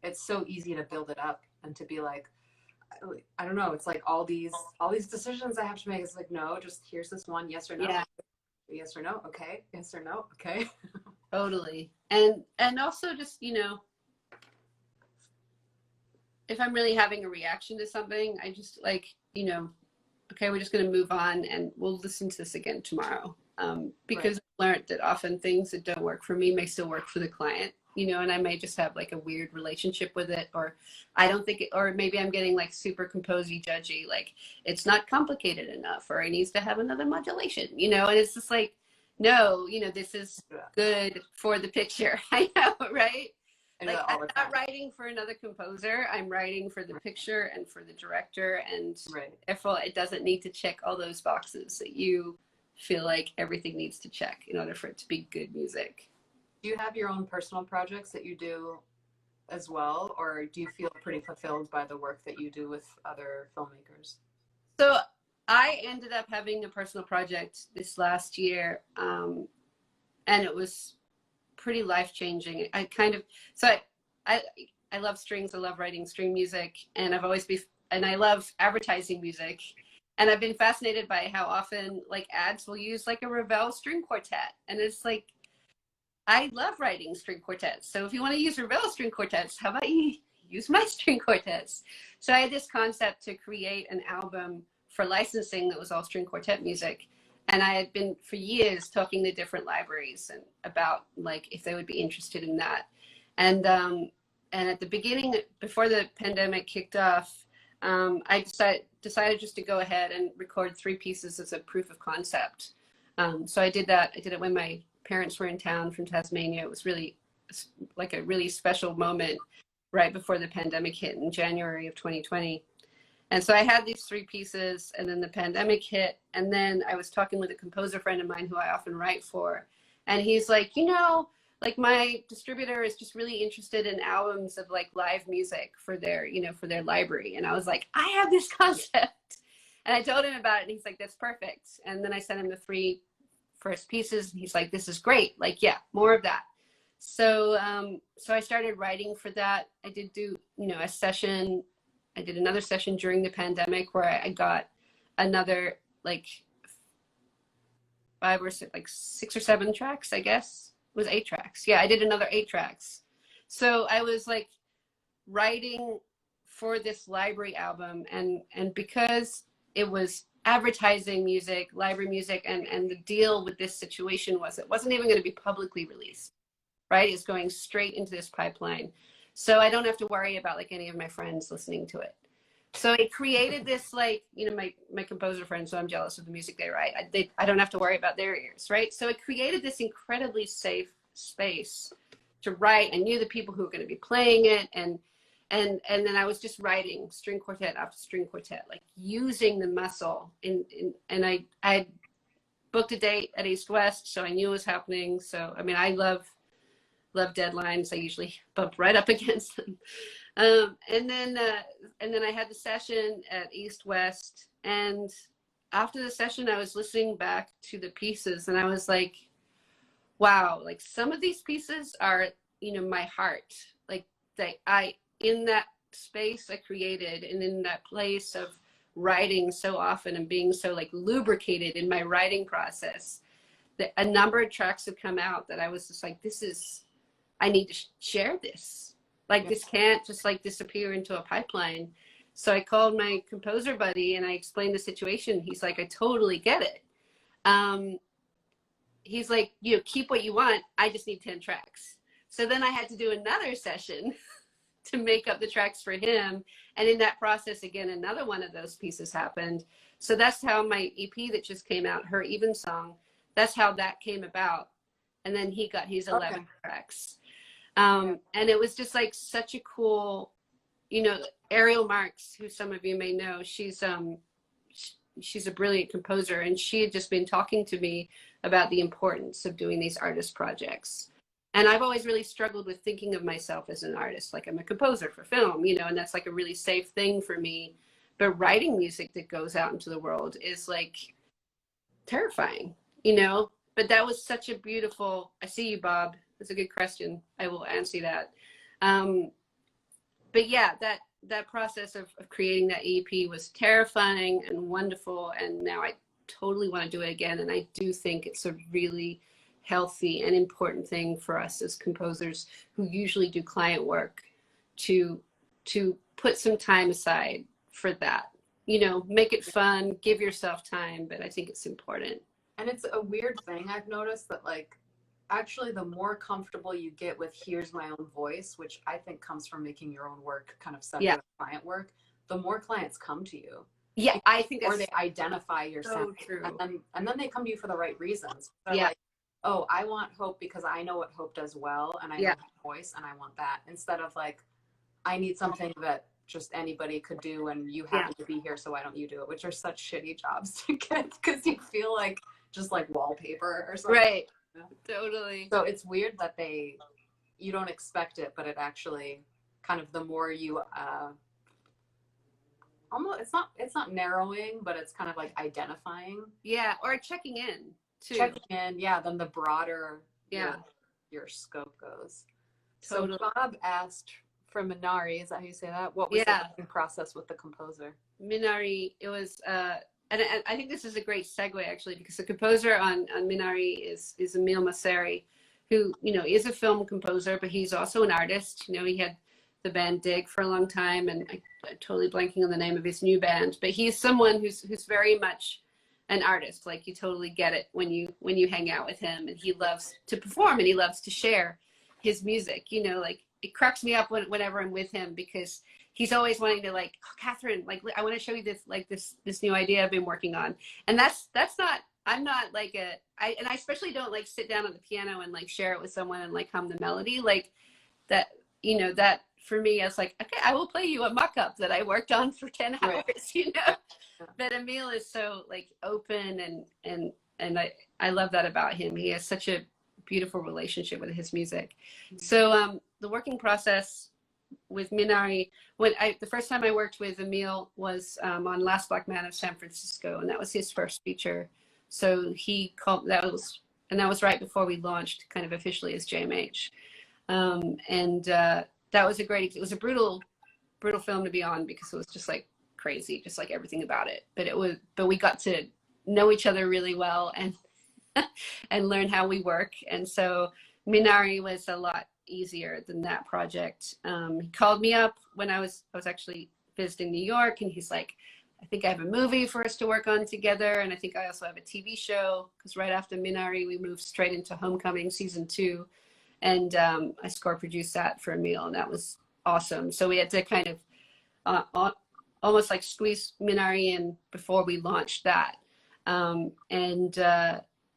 Speaker 1: it's so easy to build it up and to be like, I don't know. It's like all these decisions I have to make. It's like, no, just here's this one, yes or no.
Speaker 2: Yeah.
Speaker 1: Yes or no. Okay. Yes or no. Okay.
Speaker 2: Totally. And also just, you know, if I'm really having a reaction to something, I just like, you know, okay, we're just going to move on and we'll listen to this again tomorrow. Because I've learned that often things that don't work for me may still work for the client. You know, and I may just have like a weird relationship with it, or I don't think it, or maybe I'm getting like super composy, judgy, like it's not complicated enough, or it needs to have another modulation, you know, and it's just like, no, you know, this is good for the picture. I know, right? Like I'm not writing for another composer. I'm writing for the picture and for the director, and therefore it doesn't need to check all those boxes that you feel like everything needs to check in order for it to be good music.
Speaker 1: Do you have your own personal projects that you do as well, or do you feel pretty fulfilled by the work that you do with other filmmakers?
Speaker 2: So I ended up having a personal project this last year, and it was pretty life-changing. I love strings. I love writing string music, and I love advertising music. And I've been fascinated by how often like ads will use like a Ravel string quartet, and it's like, I love writing string quartets. So if you want to use Ravel string quartets, how about you use my string quartets? So I had this concept to create an album for licensing that was all string quartet music. And I had been for years talking to different libraries and about like if they would be interested in that. And at the beginning, before the pandemic kicked off, I decided just to go ahead and record 3 pieces as a proof of concept. So I did that. I did it when my parents were in town from Tasmania. It was really like a really special moment right before the pandemic hit in January of 2020. And so I had these 3 pieces, and then the pandemic hit. And then I was talking with a composer friend of mine who I often write for. And he's like, like my distributor is just really interested in albums of like live music for their, for their library. And I was like, I have this concept. And I told him about it, and he's like, that's perfect. And then I sent him the 3 first pieces, and he's like, this is great. Like, yeah, more of that. So, so I started writing for that. I did do, a session. I did another session during the pandemic where I got another like 5 or 6, like 6 or 7 tracks, I guess. It was 8 tracks. Yeah, I did another 8 tracks. So I was like writing for this library album, and because it was advertising music, library music, and the deal with this situation was it wasn't even going to be publicly released, right? It's going straight into this pipeline. So I don't have to worry about like any of my friends listening to it. So it created this like, my composer friends, so I'm jealous of the music they write. I don't have to worry about their ears, right? So it created this incredibly safe space to write. I knew the people who were going to be playing it, and then I was just writing string quartet after string quartet, like using the muscle. And I booked a date at East West, so I knew it was happening. So I mean, I love deadlines. I usually bump right up against them. And then I had the session at East West, and after the session, I was listening back to the pieces, and I was like, wow, like some of these pieces are, my heart, like in that space I created, and in that place of writing so often and being so like lubricated in my writing process, that a number of tracks have come out that I was just like, I need to share this. Like, this can't just like disappear into a pipeline. So I called my composer buddy and I explained the situation. He's like, I totally get it. He's like, keep what you want. I just need 10 tracks. So then I had to do another session to make up the tracks for him. And in that process, again, another one of those pieces happened. So that's how my EP that just came out, Her Even Song, that's how that came about. And then he got his 11 tracks. And it was just like such a cool, Ariel Marks, who some of you may know, she's a brilliant composer, and she had just been talking to me about the importance of doing these artist projects. And I've always really struggled with thinking of myself as an artist, like I'm a composer for film, and that's like a really safe thing for me. But writing music that goes out into the world is like terrifying, But that was such a beautiful, I see you, Bob. That's a good question. I will answer that. But yeah, that process of creating that EP was terrifying and wonderful. And now I totally want to do it again. And I do think it's a really healthy and important thing for us as composers who usually do client work to put some time aside for that. Make it fun, give yourself time, but I think it's important.
Speaker 1: And it's a weird thing I've noticed that like, actually the more comfortable you get with here's my own voice, which I think comes from making your own work kind of separate client work, the more clients come to you.
Speaker 2: Yeah, I think
Speaker 1: or they identify your
Speaker 2: so true.
Speaker 1: And then they come to you for the right reasons. They're
Speaker 2: like,
Speaker 1: oh, I want Hope because I know what Hope does well, and I know her voice, and I want that. Instead of like, I need something that just anybody could do, and you happen to be here, so why don't you do it? Which are such shitty jobs to get because you feel like just like wallpaper or something.
Speaker 2: Right. Totally.
Speaker 1: So it's weird that you don't expect it, but it actually kind of the more you almost it's not narrowing, but it's kind of like identifying.
Speaker 2: Yeah, or checking in too.
Speaker 1: Checking in, then the broader your scope goes. Totally. So Bob asked for Minari, is that how you say that? What was the process with the composer?
Speaker 2: Minari, it was and I think this is a great segue actually, because the composer on Minari is Emil Masseri, who, is a film composer, but he's also an artist. He had the band Dig for a long time, and I'm totally blanking on the name of his new band, but he's someone who's very much an artist. Like, you totally get it when you hang out with him, and he loves to perform and he loves to share his music. Like, it cracks me up whenever I'm with him, because he's always wanting to like, oh, Catherine, like, I want to show you this new idea I've been working on. And that's not, I'm not like I especially don't like sit down on the piano and like share it with someone and like hum the melody like that, that for me, I was like, okay, I will play you a mock-up that I worked on for 10 hours,
Speaker 1: Right.
Speaker 2: you know. But Emil is so like open, and I love that about him. He has such a beautiful relationship with his music. So the working process with Minari, the first time I worked with Emil was on Last Black Man of San Francisco, and that was his first feature. So he called, that was right before we launched kind of officially as JMH. And that was it was a brutal film to be on, because it was just like crazy, just like everything about it. But we got to know each other really well, and and learn how we work. And so Minari was a lot easier than that project. He called me up when I was actually visiting New York, and he's like, I think I have a movie for us to work on together, and I think I also have a TV show, because right after Minari we moved straight into Homecoming season 2, and I score produced that for Emil, and that was awesome. So we had to kind of almost like squeeze Minari in before we launched that.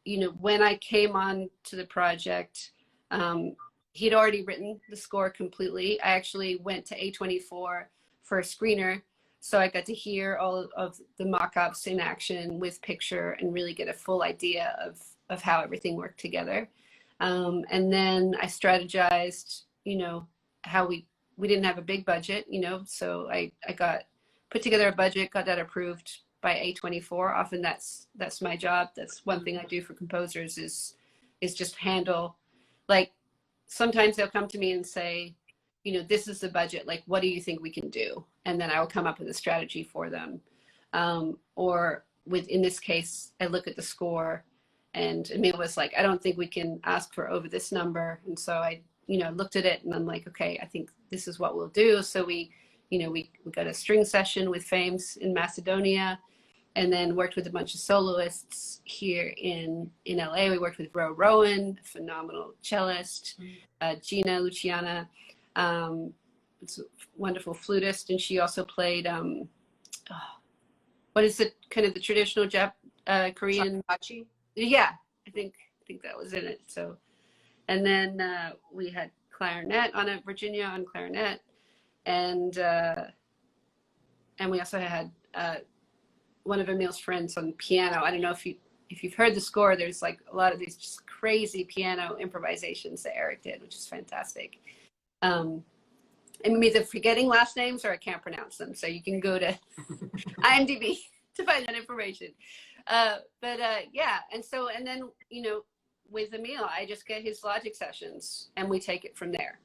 Speaker 2: You know, when I came on to the project, he'd already written the score completely. I actually went to A24 for a screener, so I got to hear all of the mock-ups in action with picture and really get a full idea of how everything worked together. And then I strategized, you know, how we didn't have a big budget, you know, so I put together a budget, got that approved by A24. Often that's my job. That's one thing I do for composers is just handle, like, sometimes they'll come to me and say, you know, this is the budget, like, what do you think we can do? And then I will come up with a strategy for them. Or in this case, I look at the score, and Emil was like, I don't think we can ask for over this number. And so I, you know, looked at it, and I'm like, okay, I think this is what we'll do. So we got a string session with Fames in Macedonia, and then worked with a bunch of soloists here in LA. We worked with Ro Rowan, a phenomenal cellist, Gina Luciana, it's a wonderful flutist, and she also played what is it, kind of the traditional Korean?
Speaker 1: Shakuhachi?
Speaker 2: Yeah, I think that was in it. So, and then we had clarinet Virginia on clarinet, and we also had one of Emil's friends on piano. I don't know if you've heard the score. There's like a lot of these just crazy piano improvisations that Eric did, which is fantastic. I'm either forgetting last names or I can't pronounce them, so you can go to IMDb to find that information. Yeah, and then, you know, with Emil, I just get his Logic sessions and we take it from there.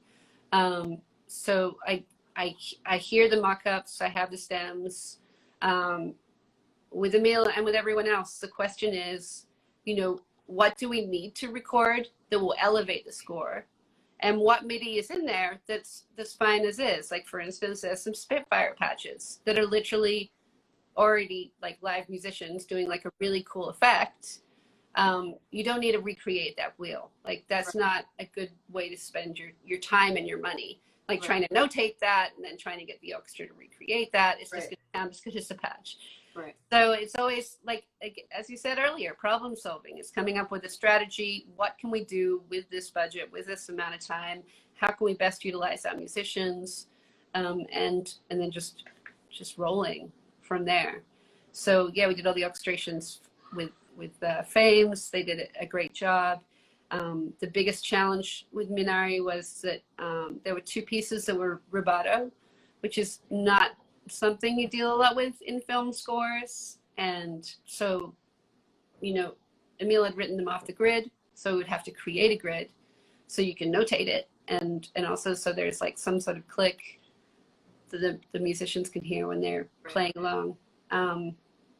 Speaker 2: So I hear the mock-ups, I have the stems. With Emil and with everyone else, the question is, you know, what do we need to record that will elevate the score? And what MIDI is in there that's fine as is? Like, for instance, there's some Spitfire patches that are literally already like live musicians doing like a really cool effect. You don't need to recreate that wheel. Like, that's not a good way to spend your time and your money. Like, trying to notate that and then trying to get the orchestra to recreate that. It's just going to sound as good as a patch.
Speaker 1: Right.
Speaker 2: So it's always like, as you said earlier, problem solving is coming up with a strategy. What can we do with this budget, with this amount of time? How can we best utilize our musicians? And then just rolling from there. So yeah, we did all the orchestrations with Fames. They did a great job. The biggest challenge with Minari was that there were 2 pieces that were rubato, which is not something you deal a lot with in film scores. And so, you know, Emil had written them off the grid, so we'd have to create a grid so you can notate it, and also so there's like some sort of click that the musicians can hear when they're playing along. And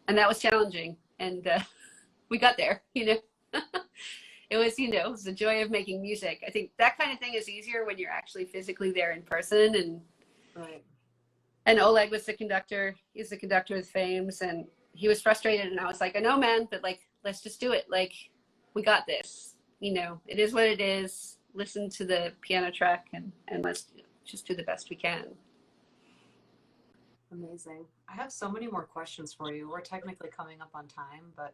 Speaker 2: that was challenging, and we got there, you know. It was, you know, it was the joy of making music. I think that kind of thing is easier when you're actually physically there in person. And and Oleg was the conductor. He's the conductor with Fames, and he was frustrated. And I was like, I know, man, but like, let's just do it. Like, we got this. You know, it is what it is. Listen to the piano track and let's just do the best we can.
Speaker 1: Amazing. I have so many more questions for you. We're technically coming up on time, but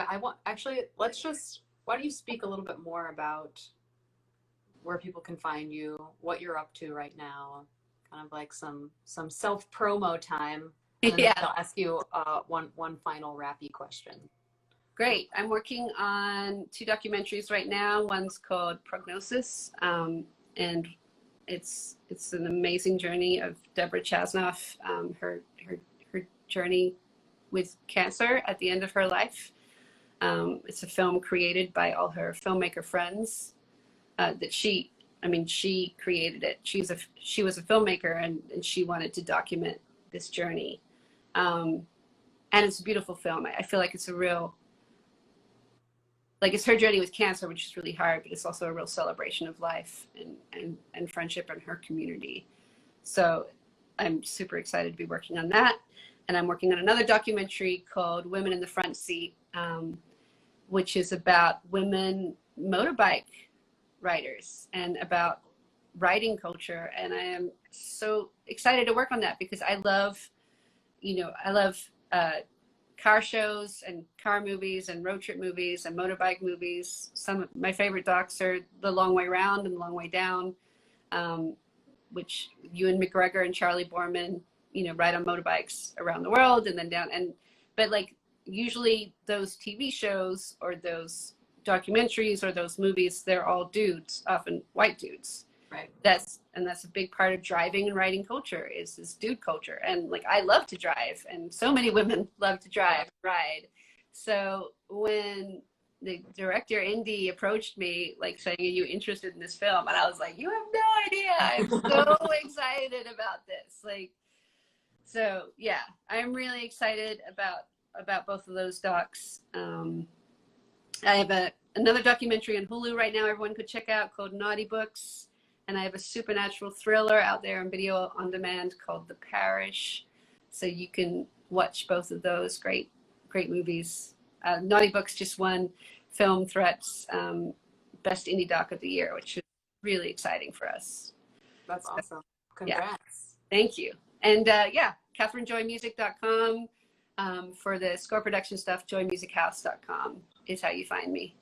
Speaker 1: I want, actually, why don't you speak a little bit more about where people can find you, what you're up to right now, kind of like some self promo time. And then
Speaker 2: Yeah.
Speaker 1: I'll ask you one final rappy question.
Speaker 2: Great. I'm working on 2 documentaries right now. One's called Prognosis, and it's an amazing journey of Deborah Chasnoff, her journey with cancer at the end of her life. It's a film created by all her filmmaker friends that she created it. She was a filmmaker, and she wanted to document this journey. And it's a beautiful film. I feel like it's a real, like, it's her journey with cancer, which is really hard, but it's also a real celebration of life and friendship in her community. So I'm super excited to be working on that. And I'm working on another documentary called Women in the Front Seat, which is about women motorbike riders and about riding culture. And I am so excited to work on that because I love car shows and car movies and road trip movies and motorbike movies. Some of my favorite docs are The Long Way Round and The Long Way Down, which Ewan McGregor and Charlie Borman, ride on motorbikes around the world and then down. But like, usually those TV shows or those documentaries or those movies, they're all dudes, often white dudes.
Speaker 1: Right.
Speaker 2: That's a big part of driving and riding culture is this dude culture. And like, I love to drive, and so many women love to drive, ride. So when the director Indy approached me, like saying, "Are you interested in this film?" and I was like, "You have no idea! I'm so excited about this!" Like, so yeah, I'm really excited about both of those docs. I have another documentary on Hulu right now everyone could check out called Naughty Books. And I have a supernatural thriller out there on video on demand called The Parish. So you can watch both of those great movies. Naughty Books just won Film Threat's Best Indie Doc of the Year, which is really exciting for us.
Speaker 1: That's awesome. Congrats.
Speaker 2: Yeah. Thank you. And CatherineJoymusic.com. For the score production stuff, joymusichouse.com is how you find me.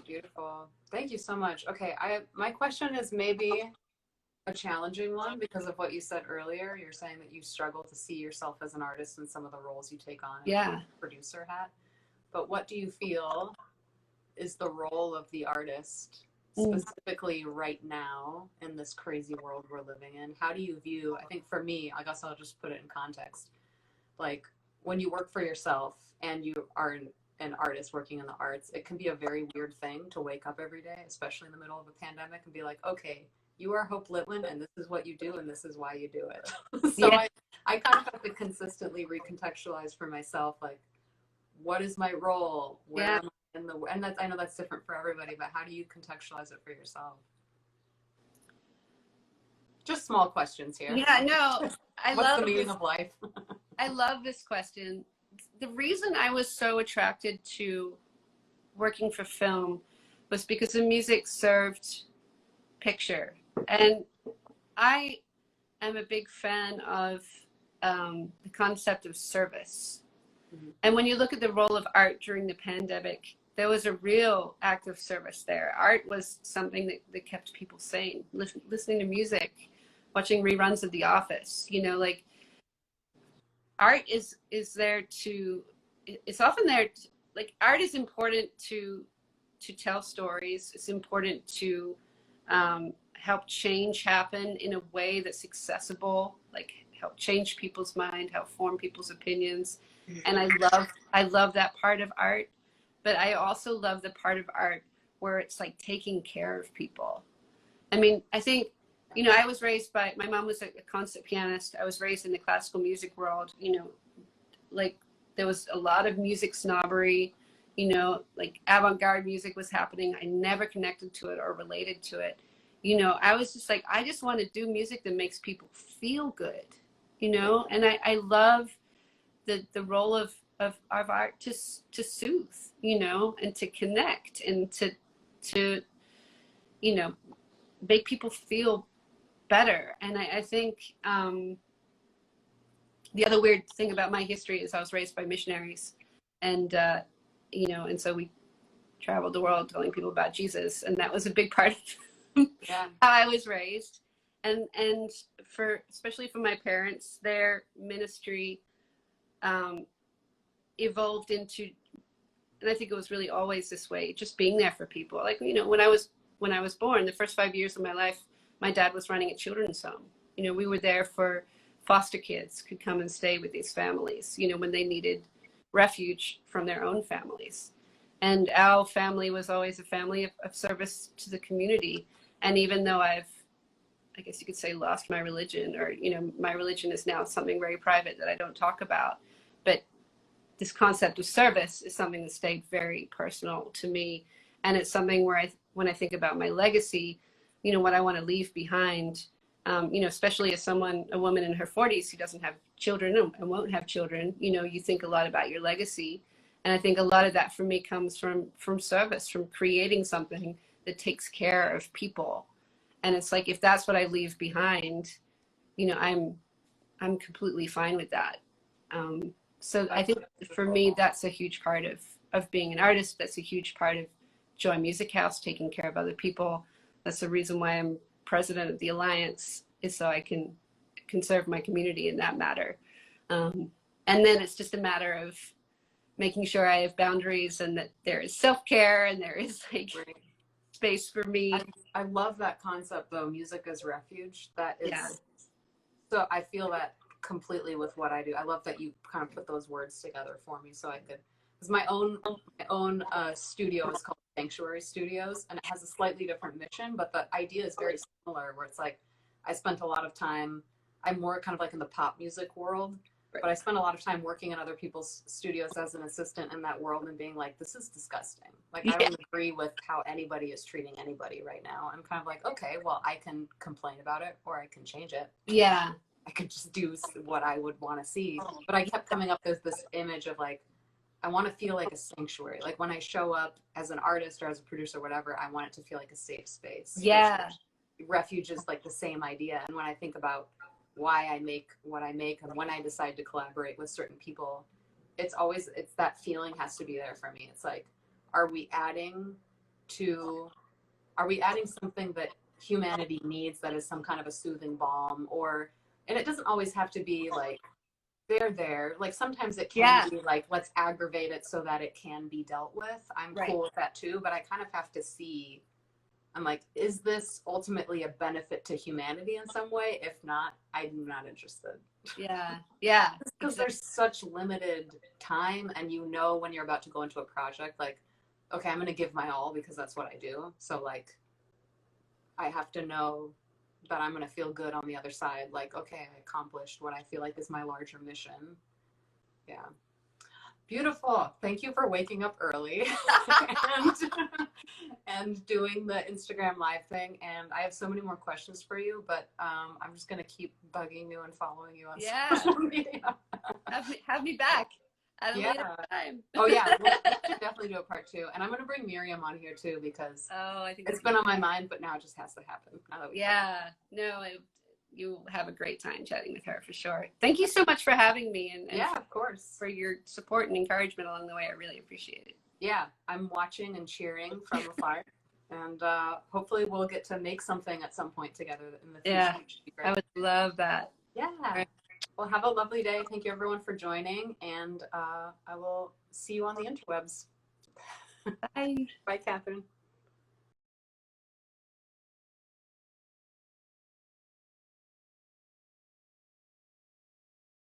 Speaker 1: Beautiful. Thank you so much. Okay, my question is maybe a challenging one because of what you said earlier. You're saying that you struggle to see yourself as an artist in some of the roles you take on in the producer hat. But what do you feel is the role of the artist specifically right now in this crazy world we're living in? How do you view, I think for me, I guess I'll just put it in context, like when you work for yourself and you are an artist working in the arts, it can be a very weird thing to wake up every day, especially in the middle of a pandemic, and be like, okay, you are Hope Litwin and this is what you do and this is why you do it. So yeah. I kind of have to consistently recontextualize for myself, like, what is my role? Where am I in and that's, I know that's different for everybody, but how do you contextualize it for yourself? Just small questions here.
Speaker 2: Yeah, no,
Speaker 1: What's the meaning of life?
Speaker 2: I love this question. The reason I was so attracted to working for film was because the music served picture. And I am a big fan of the concept of service. Mm-hmm. And when you look at the role of art during the pandemic, there was a real act of service there. Art was something that kept people sane, listening to music, watching reruns of The Office, like, art is there to, it's often there to, like, art is important to tell stories. It's important to help change happen in a way that's accessible, like help change people's mind, help form people's opinions. And I love that part of art, but I also love the part of art where it's like taking care of people. I mean, I think, I was raised by, my mom was a concert pianist. I was raised in the classical music world, like there was a lot of music snobbery, like avant-garde music was happening. I never connected to it or related to it. I was just like, I just want to do music that makes people feel good, and I love the role of art to soothe, and to connect and to make people feel better. And I think the other weird thing about my history is I was raised by missionaries, and and so we traveled the world telling people about Jesus, and that was a big part of how I was raised. And especially for my parents, their ministry evolved into, and I think it was really always this way, just being there for people. Like, you know, when I was born, the first 5 years of my life, my dad was running a children's home. You know, we were there for foster kids could come and stay with these families, you know, when they needed refuge from their own families. And our family was always a family of service to the community. And even though I guess you could say, lost my religion, or, you know, my religion is now something very private that I don't talk about. But this concept of service is something that stayed very personal to me. And it's something where when I think about my legacy, you know, what I want to leave behind, you know, especially as a woman in her 40s who doesn't have children and won't have children, you know, you think a lot about your legacy. And I think a lot of that for me comes from service, from creating something that takes care of people. And it's like, if that's what I leave behind, you know, I'm completely fine with that. So I think for me, that's a huge part of being an artist. That's a huge part of Joy Music House, taking care of other people. That's the reason why I'm president of the Alliance, is so I can serve my community in that matter. And then it's just a matter of making sure I have boundaries, and that there is self-care, and there is like space for me.
Speaker 1: I love that concept though, music as refuge. That is, so I feel that completely with what I do. I love that you kind of put those words together for me, so I could, because my own studio is called Sanctuary Studios, and it has a slightly different mission, but the idea is very similar, where it's like, I spent a lot of time, I'm more kind of like in the pop music world, but I spent a lot of time working in other people's studios as an assistant in that world, and being like, this is disgusting. Like, I don't agree with how anybody is treating anybody right now. I'm kind of like, okay, well, I can complain about it, or I can change it.
Speaker 2: Yeah.
Speaker 1: I could just do what I would want to see. But I kept coming up with this image of like, I want to feel like a sanctuary. Like when I show up as an artist or as a producer or whatever, I want it to feel like a safe space.
Speaker 2: Yeah.
Speaker 1: Refuge is like the same idea. And when I think about why I make what I make, and when I decide to collaborate with certain people, it's that feeling has to be there for me. It's like, are we adding something that humanity needs, that is some kind of a soothing balm? And it doesn't always have to be like, they're there. Like sometimes it can be like, let's aggravate it so that it can be dealt with. I'm cool with that too, but I kind of have to see, I'm like, is this ultimately a benefit to humanity in some way? If not, I'm not interested.
Speaker 2: Yeah. Yeah.
Speaker 1: Because there's such limited time, and you know when you're about to go into a project, like, okay, I'm going to give my all because that's what I do. So like, I have to know that I'm going to feel good on the other side. Like, okay, I accomplished what I feel like is my larger mission. Yeah. Beautiful. Thank you for waking up early and doing the Instagram live thing. And I have so many more questions for you, but I'm just going to keep bugging you and following you on social media.
Speaker 2: Have me back at a later time.
Speaker 1: Oh yeah, we should definitely do a part 2. And I'm going to bring Miriam on here too, because
Speaker 2: I think
Speaker 1: it's been on my mind, but now it just has to happen.
Speaker 2: You have a great time chatting with her for sure. Thank you so much for having me, and
Speaker 1: of course,
Speaker 2: for your support and encouragement along the way. I really appreciate it.
Speaker 1: Yeah, I'm watching and cheering from afar, and hopefully we'll get to make something at some point together in the future.
Speaker 2: Yeah, I would love that.
Speaker 1: Yeah. Right. Well, have a lovely day. Thank you everyone for joining, and I will see you on the interwebs.
Speaker 2: Bye.
Speaker 1: Bye, Catherine.